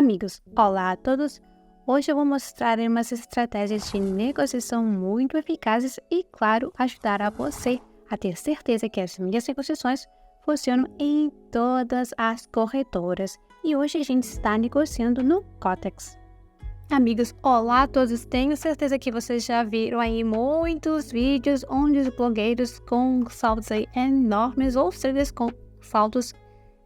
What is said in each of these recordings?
Amigos, olá a todos! Hoje eu vou mostrar umas estratégias de negociação muito eficazes e, claro, ajudar a você a ter certeza que as minhas negociações funcionam em todas as corretoras. E hoje a gente está negociando no Kotex. Amigos, olá a todos! Tenho certeza que vocês já viram aí muitos vídeos onde os blogueiros com saldos aí enormes ou traders com saldos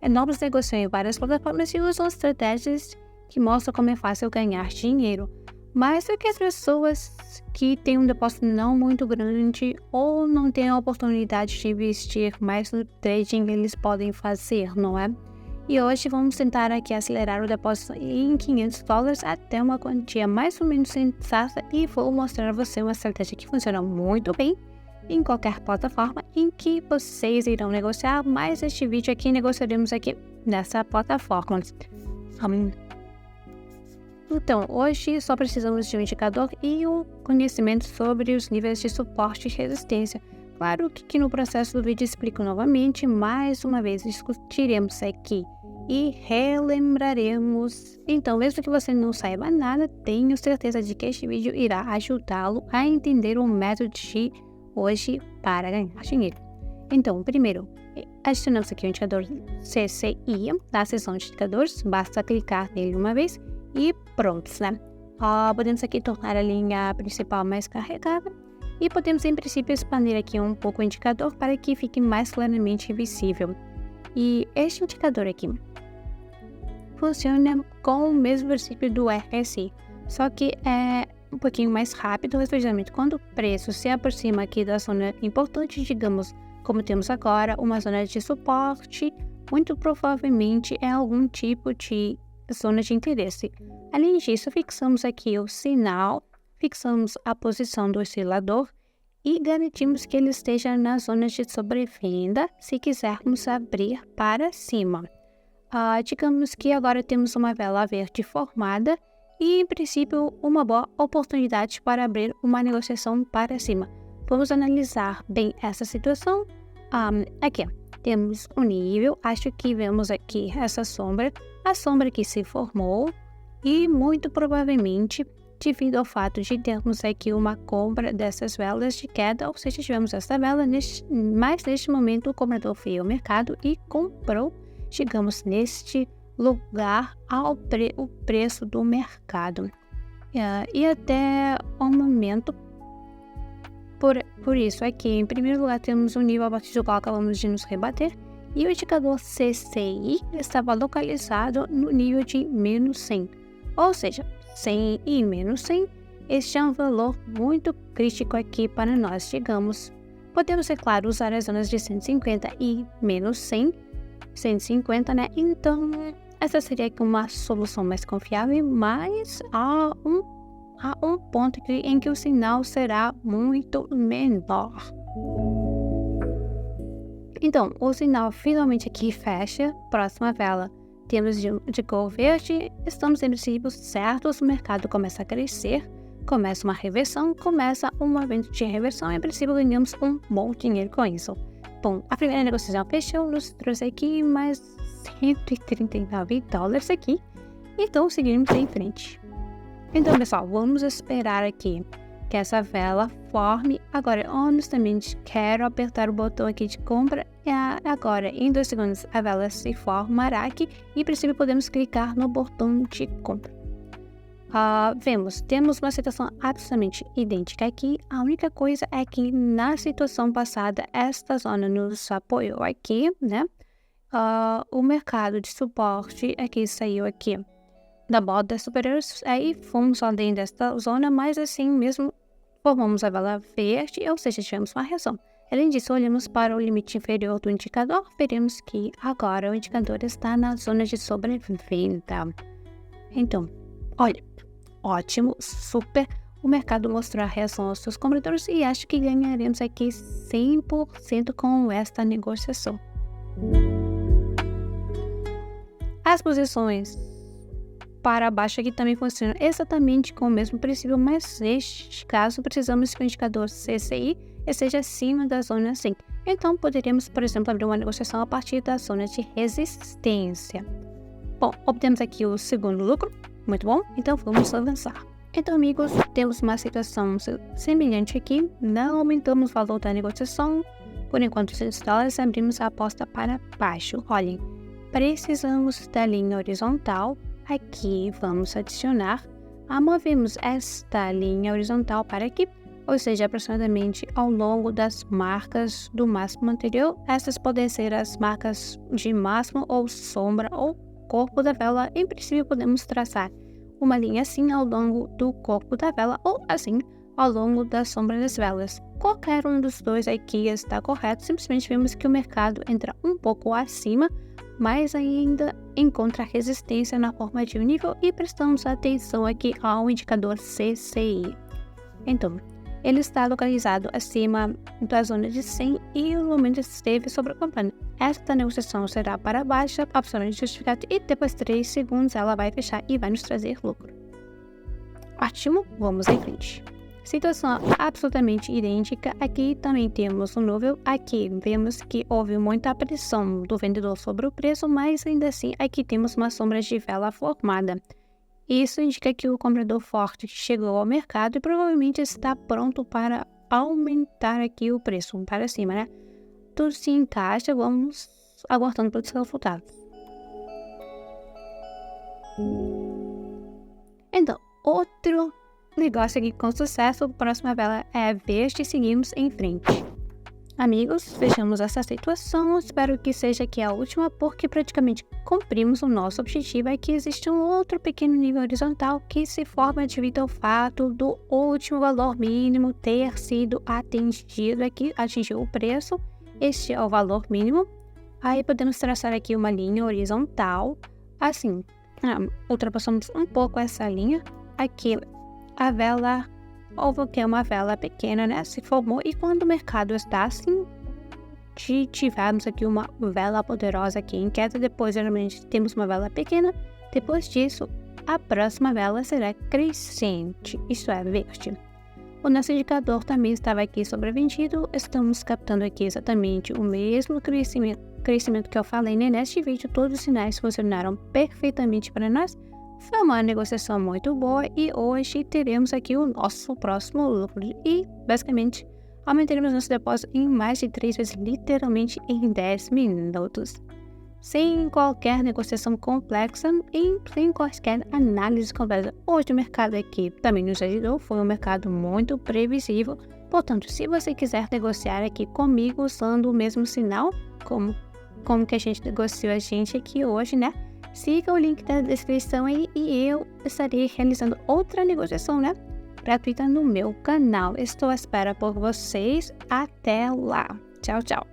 enormes negociam em várias plataformas e usam estratégias que mostram como é fácil ganhar dinheiro. Mas é que as pessoas que têm um depósito não muito grande ou não têm a oportunidade de investir mais no trading, eles podem fazer, não é? E hoje vamos tentar aqui acelerar o depósito em $500 até uma quantia mais ou menos sensata e vou mostrar a você uma estratégia que funciona muito bem em qualquer plataforma em que vocês irão negociar, mas este vídeo aqui negociaremos aqui nessa plataforma. Então, hoje só precisamos de um indicador e um conhecimento sobre os níveis de suporte e resistência. Claro que no processo do vídeo explico novamente, mais uma vez discutiremos aqui e relembraremos. Então, mesmo que você não saiba nada, tenho certeza de que este vídeo irá ajudá-lo a entender o método de hoje para ganhar dinheiro. Então, primeiro, adicionamos aqui o indicador CCI da seção de indicadores, basta clicar nele uma vez e prontos, né? Podemos aqui tornar a linha principal mais carregada e podemos, em princípio, expandir aqui um pouco o indicador para que fique mais claramente visível. E este indicador aqui funciona com o mesmo princípio do RSI, só que é um pouquinho mais rápido, respectivamente, quando o preço se aproxima aqui da zona importante, digamos, como temos agora, uma zona de suporte, muito provavelmente é algum tipo de zona de interesse. Além disso, fixamos aqui o sinal, fixamos a posição do oscilador e garantimos que ele esteja na zona de sobrevenda se quisermos abrir para cima. Digamos que agora temos uma vela verde formada e, em princípio, uma boa oportunidade para abrir uma negociação para cima. Vamos analisar bem essa situação. Aqui temos um nível, acho que vemos aqui essa sombra, a sombra que se formou e muito provavelmente devido ao fato de termos aqui uma compra dessas velas de queda, ou seja, tivemos essa vela, mas neste momento o comprador veio ao mercado e comprou, digamos, neste lugar o preço do mercado. E até o momento, por isso aqui, em primeiro lugar, temos um nível abaixo do qual acabamos de nos rebater e o indicador CCI estava localizado no nível de menos 100, ou seja, 100 e menos 100, este é um valor muito crítico aqui para nós, digamos. Podemos, é claro, usar as zonas de 150 e menos 100, 150, né? Então, essa seria uma solução mais confiável, mas há um ponto em que o sinal será muito menor. Então, o sinal finalmente aqui fecha, próxima vela. Temos de cor verde, estamos em princípio certos, o mercado começa a crescer, começa uma reversão, começa um movimento de reversão e, em princípio, ganhamos um bom dinheiro com isso. Bom, a primeira negociação fechou, nos trouxe aqui mais $139 aqui, então seguimos em frente. Então, pessoal, vamos esperar aqui que essa vela forme. Agora, honestamente, quero apertar o botão aqui de compra. Agora, em 2 segundos, a vela se formará aqui e, em princípio, podemos clicar no botão de compra. Temos uma situação absolutamente idêntica aqui. A única coisa é que, na situação passada, esta zona nos apoiou aqui, né? O mercado de suporte aqui saiu aqui da borda superior, aí fomos além desta zona, mas assim mesmo formamos a vela verde, ou seja, tivemos uma reação. Além disso, olhamos para o limite inferior do indicador, veremos que agora o indicador está na zona de sobrevenda. Então, olha, ótimo, super, o mercado mostrou a reação aos seus compradores e acho que ganharemos aqui 100% com esta negociação. As posições para baixo aqui também funciona exatamente com o mesmo princípio, mas neste caso precisamos que o indicador CCI esteja acima da zona 100. Então poderíamos, por exemplo, abrir uma negociação a partir da zona de resistência. Bom, obtemos aqui o segundo lucro, muito bom, então vamos avançar. Então, amigos, temos uma situação semelhante aqui, não aumentamos o valor da negociação, por enquanto $6, abrimos a aposta para baixo. Olhem, precisamos da linha horizontal, aqui vamos adicionar, movemos esta linha horizontal para aqui, ou seja, aproximadamente ao longo das marcas do máximo anterior. Essas podem ser as marcas de máximo ou sombra ou corpo da vela. Em princípio, podemos traçar uma linha assim ao longo do corpo da vela ou assim ao longo da sombra das velas. Qualquer um dos dois aqui está correto, simplesmente vemos que o mercado entra um pouco acima, mas ainda encontra resistência na forma de um nível e prestamos atenção aqui ao indicador CCI. Então, ele está localizado acima da zona de 100 e no momento esteve sobrecomprando. Esta negociação será para baixa, absolutamente justificada, e depois de 3 segundos ela vai fechar e vai nos trazer lucro. Ótimo, vamos em frente. Situação absolutamente idêntica, aqui também temos um nível, aqui vemos que houve muita pressão do vendedor sobre o preço, mas ainda assim aqui temos uma sombra de vela formada. Isso indica que o comprador forte chegou ao mercado e provavelmente está pronto para aumentar aqui o preço para cima, né? Tudo se encaixa, vamos aguardando pelos resultados. Então, outro negócio aqui com sucesso, a próxima vela é verde e seguimos em frente. Amigos, fechamos essa situação, espero que seja aqui a última, porque praticamente cumprimos o nosso objetivo. Aqui existe um outro pequeno nível horizontal que se forma devido ao fato do último valor mínimo ter sido atingido, aqui atingiu o preço, este é o valor mínimo. Aí podemos traçar aqui uma linha horizontal, assim, ultrapassamos um pouco essa linha, aqui a vela, houve que uma vela pequena, né, se formou, e quando o mercado está assim, tivermos aqui uma vela poderosa aqui em queda, depois geralmente temos uma vela pequena, depois disso a próxima vela será crescente, isto é, verde. O nosso indicador também estava aqui sobrevendido, estamos captando aqui exatamente o mesmo crescimento que eu falei, né, neste vídeo. Todos os sinais funcionaram perfeitamente para nós. Foi uma negociação muito boa e hoje teremos aqui o nosso próximo lucro e basicamente aumentaremos nosso depósito em mais de 3 vezes, literalmente em 10 minutos. Sem qualquer negociação complexa e sem qualquer análise complexa. Hoje o mercado aqui também nos ajudou, foi um mercado muito previsível. Portanto, se você quiser negociar aqui comigo usando o mesmo sinal, como que a gente negociou aqui hoje, né? Siga o link da descrição aí e eu estarei realizando outra negociação, né, gratuita no meu canal. Estou à espera por vocês. Até lá. Tchau, tchau.